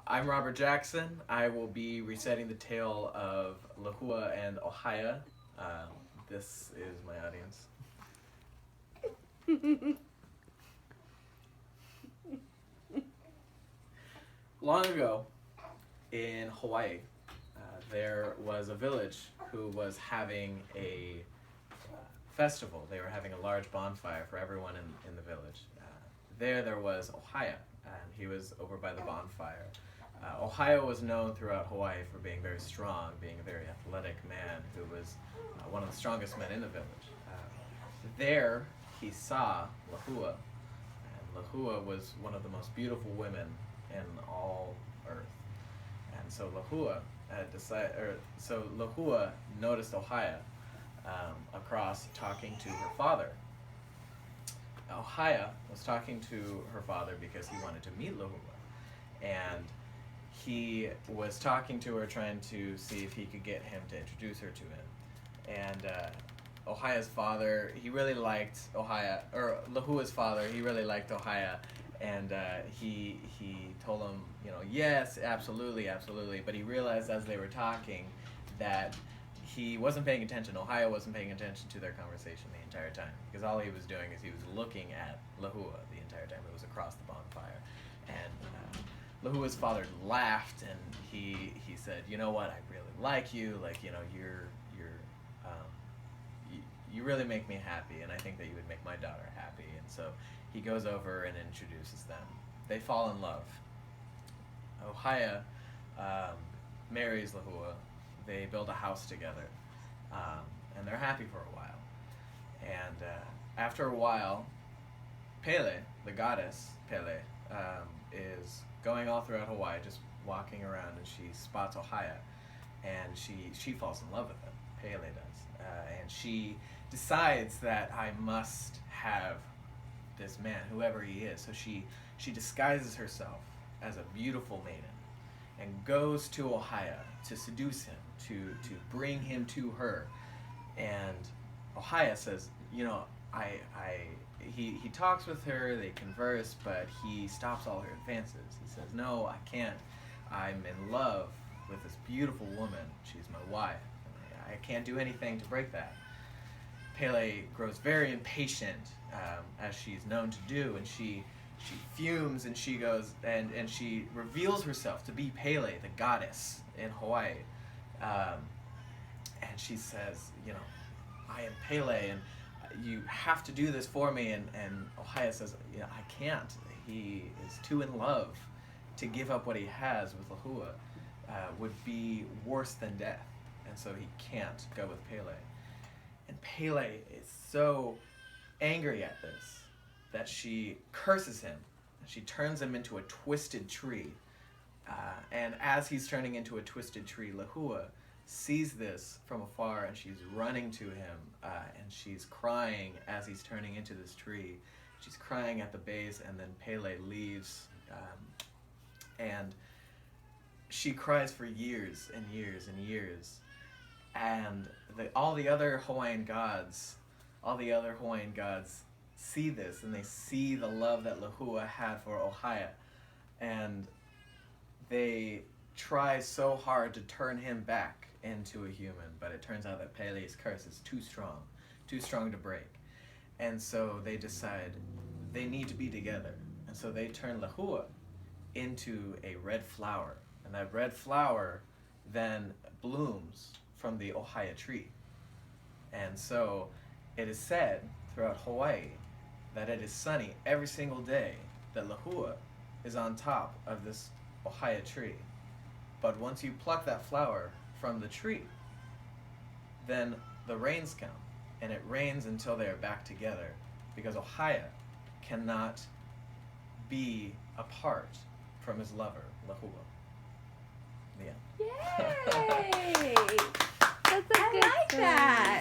I'm Robert Jackson. I will be reciting the tale of Lehua and Ohi'a. This is my audience. Long ago, in Hawaii, there was a village who was having a festival. They were having a large bonfire for everyone in the village. There was Ohi'a, and he was over by the bonfire. Ohi'a was known throughout Hawaii for being very strong, being a very athletic man who was one of the strongest men in the village. There he saw Lehua, and Lehua was one of the most beautiful women in all Earth. And so Lehua noticed Ohi'a across talking to her father. Ohi'a was talking to her father because he wanted to meet Lehua, and he was talking to her, trying to see if he could get him to introduce her to him. And Ohi'a's father, he really liked Ohi'a, or Lehua's father, he really liked Ohi'a, and he told him, yes, absolutely, but he realized as they were talking that he wasn't paying attention. Ohi'a wasn't paying attention to their conversation the entire time, because all he was doing is he was looking at Lehua the entire time. It was across the bonfire. And Lehua's father laughed, and he said, "You know what? I really like you. You really make me happy, and I think that you would make my daughter happy." And so he goes over and introduces them. They fall in love. Ohi'a marries Lehua. They build a house together, and they're happy for a while. And after a while, Pele, the goddess Pele, is going all throughout Hawaii, just walking around, and she spots Ohi'a, and she falls in love with him. Pele does, and she decides that I must have this man, whoever he is. So she disguises herself as a beautiful maiden and goes to Ohi'a to seduce him, to bring him to her. And Ohi'a says, he talks with her, they converse, but he stops all her advances. He says, "No, I can't. I'm in love with this beautiful woman. She's my wife. I can't do anything to break that." Pele grows very impatient, as she's known to do, and she fumes, and she goes and she reveals herself to be Pele, the goddess in Hawaii. And she says, "I am Pele, and you have to do this for me." And Ohi'a says, "I can't. He is too in love to give up what he has with Lehua. Would be worse than death." And so he can't go with Pele. And Pele is so angry at this that she curses him. She turns him into a twisted tree. And as he's turning into a twisted tree, Lehua sees this from afar, and she's running to him, and she's crying as he's turning into this tree. She's crying at the base, and then Pele leaves, and she cries for years and years and years. And all the other Hawaiian gods see this, and they see the love that Lehua had for Ohi'a, and they try so hard to turn him back into a human, but it turns out that Pele's curse is too strong to break. And so they decide they need to be together, and so they turn Lehua into a red flower, and that red flower then blooms from the Ohi'a tree. And so it is said throughout Hawaii that it is sunny every single day that Lehua is on top of this Ohi'a tree. But once you pluck that flower from the tree, then the rains come, and it rains until they are back together, because Ohi'a cannot be apart from his lover, Lehua. The end. Yay! That's a good I like that.